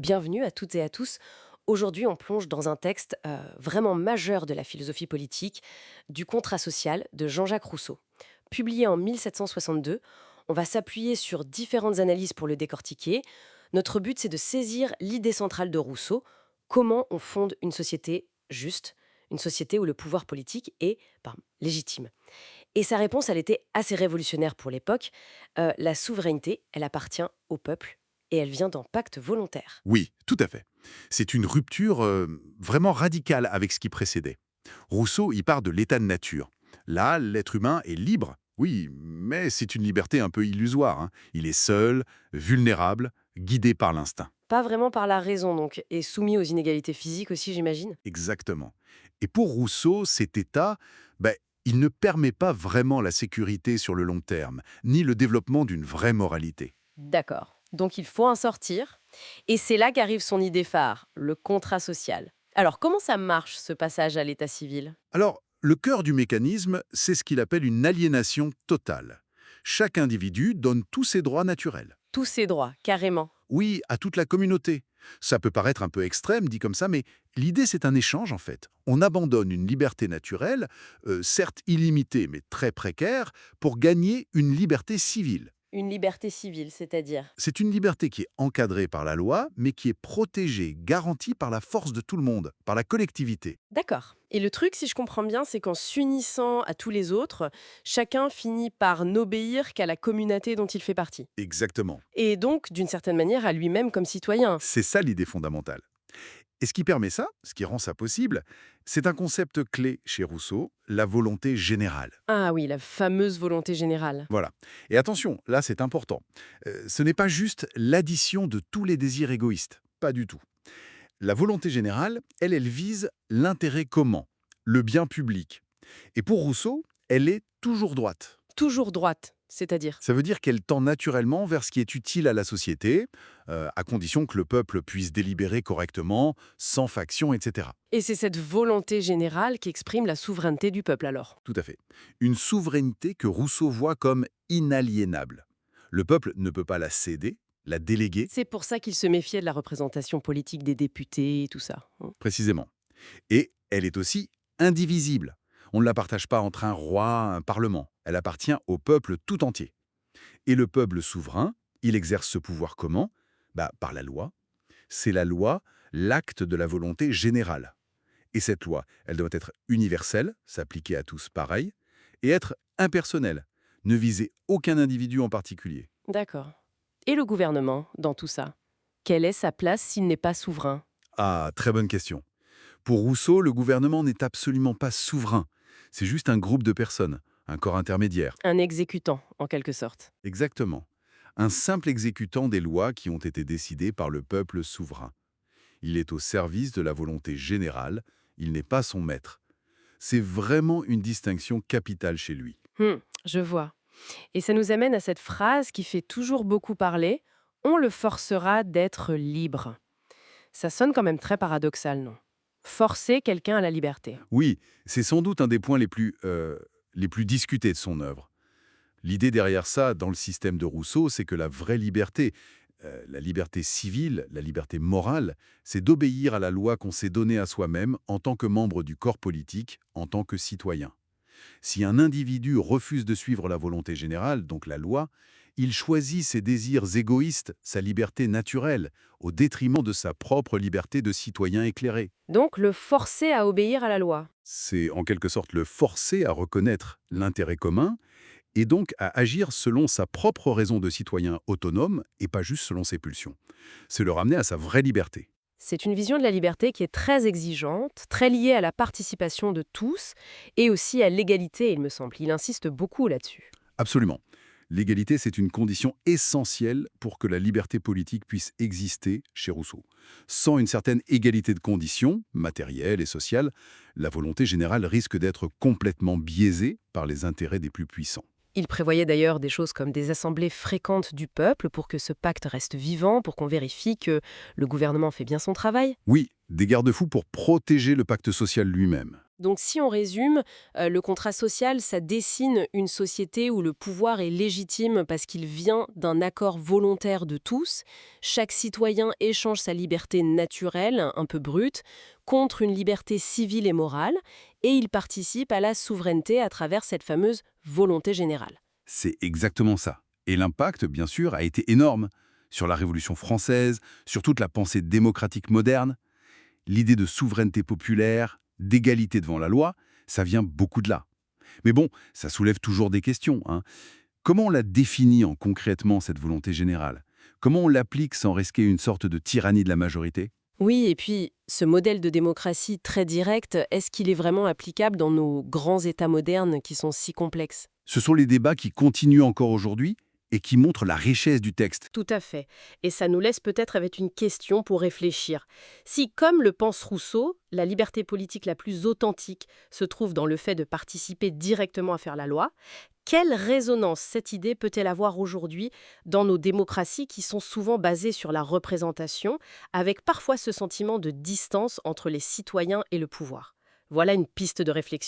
Bienvenue à toutes et à tous. Aujourd'hui, on plonge dans un texte vraiment majeur de la philosophie politique, du contrat social de Jean-Jacques Rousseau. Publié en 1762, on va s'appuyer sur différentes analyses pour le décortiquer. Notre but, c'est de saisir l'idée centrale de Rousseau, comment on fonde une société juste, une société où le pouvoir politique est légitime. Et sa réponse, elle était assez révolutionnaire pour l'époque. La souveraineté, elle appartient au peuple et elle vient d'un pacte volontaire. Oui, tout à fait. C'est une rupture vraiment radicale avec ce qui précédait. Rousseau y part de l'état de nature. Là, l'être humain est libre, oui, mais c'est une liberté un peu illusoire, hein. Il est seul, vulnérable, guidé par l'instinct. Pas vraiment par la raison, donc, et soumis aux inégalités physiques aussi, j'imagine. Exactement. Et pour Rousseau, cet état, ben, il ne permet pas vraiment la sécurité sur le long terme, ni le développement d'une vraie moralité. D'accord. Donc il faut en sortir. Et c'est là qu'arrive son idée phare, le contrat social. Alors comment ça marche, ce passage à l'état civil? Alors, le cœur du mécanisme, c'est ce qu'il appelle une aliénation totale. Chaque individu donne tous ses droits naturels. Tous ses droits, carrément. Oui, à toute la communauté. Ça peut paraître un peu extrême dit comme ça, mais l'idée c'est un échange en fait. On abandonne une liberté naturelle, certes illimitée mais très précaire, pour gagner une liberté civile. Une liberté civile, c'est-à-dire? C'est une liberté qui est encadrée par la loi, mais qui est protégée, garantie par la force de tout le monde, par la collectivité. D'accord. Et le truc, si je comprends bien, c'est qu'en s'unissant à tous les autres, chacun finit par n'obéir qu'à la communauté dont il fait partie. Exactement. Et donc, d'une certaine manière, à lui-même comme citoyen. C'est ça l'idée fondamentale. Et ce qui permet ça, ce qui rend ça possible, c'est un concept clé chez Rousseau, la volonté générale. Ah oui, la fameuse volonté générale. Voilà. Et attention, là c'est important. Ce n'est pas juste l'addition de tous les désirs égoïstes. Pas du tout. La volonté générale, elle vise l'intérêt commun, le bien public. Et pour Rousseau, elle est toujours droite. Toujours droite, c'est-à-dire. Ça veut dire qu'elle tend naturellement vers ce qui est utile à la société, à condition que le peuple puisse délibérer correctement, sans faction, etc. Et c'est cette volonté générale qui exprime la souveraineté du peuple alors. Tout à fait. Une souveraineté que Rousseau voit comme inaliénable. Le peuple ne peut pas la céder, la déléguer, C'est pour ça qu'il se méfiait de la représentation politique des députés et tout ça, hein. précisément. Et elle est aussi indivisible. On ne la partage pas entre un roi, un parlement. Elle appartient au peuple tout entier. Et le peuple souverain, il exerce ce pouvoir comment? Par la loi. C'est la loi, l'acte de la volonté générale. Et cette loi, elle doit être universelle, s'appliquer à tous pareil, et être impersonnelle, ne viser aucun individu en particulier. D'accord. Et le gouvernement dans tout ça? Quelle est sa place s'il n'est pas souverain? Ah, très bonne question. Pour Rousseau, le gouvernement n'est absolument pas souverain. C'est juste un groupe de personnes, un corps intermédiaire. Un exécutant, en quelque sorte. Exactement. Un simple exécutant des lois qui ont été décidées par le peuple souverain. Il est au service de la volonté générale, il n'est pas son maître. C'est vraiment une distinction capitale chez lui. Je vois. Et ça nous amène à cette phrase qui fait toujours beaucoup parler. On le forcera d'être libre. Ça sonne quand même très paradoxal, non? Forcer quelqu'un à la liberté. Oui, c'est sans doute un des points les plus discutés de son œuvre. L'idée derrière ça, dans le système de Rousseau, c'est que la vraie liberté, la liberté civile, la liberté morale, c'est d'obéir à la loi qu'on s'est donnée à soi-même en tant que membre du corps politique, en tant que citoyen. Si un individu refuse de suivre la volonté générale, donc la loi, il choisit ses désirs égoïstes, sa liberté naturelle, au détriment de sa propre liberté de citoyen éclairé. Donc le forcer à obéir à la loi. C'est en quelque sorte le forcer à reconnaître l'intérêt commun et donc à agir selon sa propre raison de citoyen autonome et pas juste selon ses pulsions. C'est le ramener à sa vraie liberté. C'est une vision de la liberté qui est très exigeante, très liée à la participation de tous et aussi à l'égalité, il me semble. Il insiste beaucoup là-dessus. Absolument. L'égalité, c'est une condition essentielle pour que la liberté politique puisse exister chez Rousseau. Sans une certaine égalité de conditions, matérielles et sociales, la volonté générale risque d'être complètement biaisée par les intérêts des plus puissants. Il prévoyait d'ailleurs des choses comme des assemblées fréquentes du peuple pour que ce pacte reste vivant, pour qu'on vérifie que le gouvernement fait bien son travail. Oui, des garde-fous pour protéger le pacte social lui-même. Donc si on résume, le contrat social, ça dessine une société où le pouvoir est légitime parce qu'il vient d'un accord volontaire de tous. Chaque citoyen échange sa liberté naturelle, un peu brute, contre une liberté civile et morale, et il participe à la souveraineté à travers cette fameuse volonté générale. C'est exactement ça. Et l'impact, bien sûr, a été énorme sur la Révolution française, sur toute la pensée démocratique moderne. L'idée de souveraineté populaire, d'égalité devant la loi, ça vient beaucoup de là. Mais bon, ça soulève toujours des questions, hein. Comment on la définit concrètement, cette volonté générale? Comment on l'applique sans risquer une sorte de tyrannie de la majorité? Oui, et puis ce modèle de démocratie très directe, est-ce qu'il est vraiment applicable dans nos grands États modernes qui sont si complexes? Ce sont les débats qui continuent encore aujourd'hui et qui montrent la richesse du texte. Tout à fait. Et ça nous laisse peut-être avec une question pour réfléchir. Si, comme le pense Rousseau, la liberté politique la plus authentique se trouve dans le fait de participer directement à faire la loi, quelle résonance cette idée peut-elle avoir aujourd'hui dans nos démocraties qui sont souvent basées sur la représentation, avec parfois ce sentiment de distance entre les citoyens et le pouvoir? Voilà une piste de réflexion.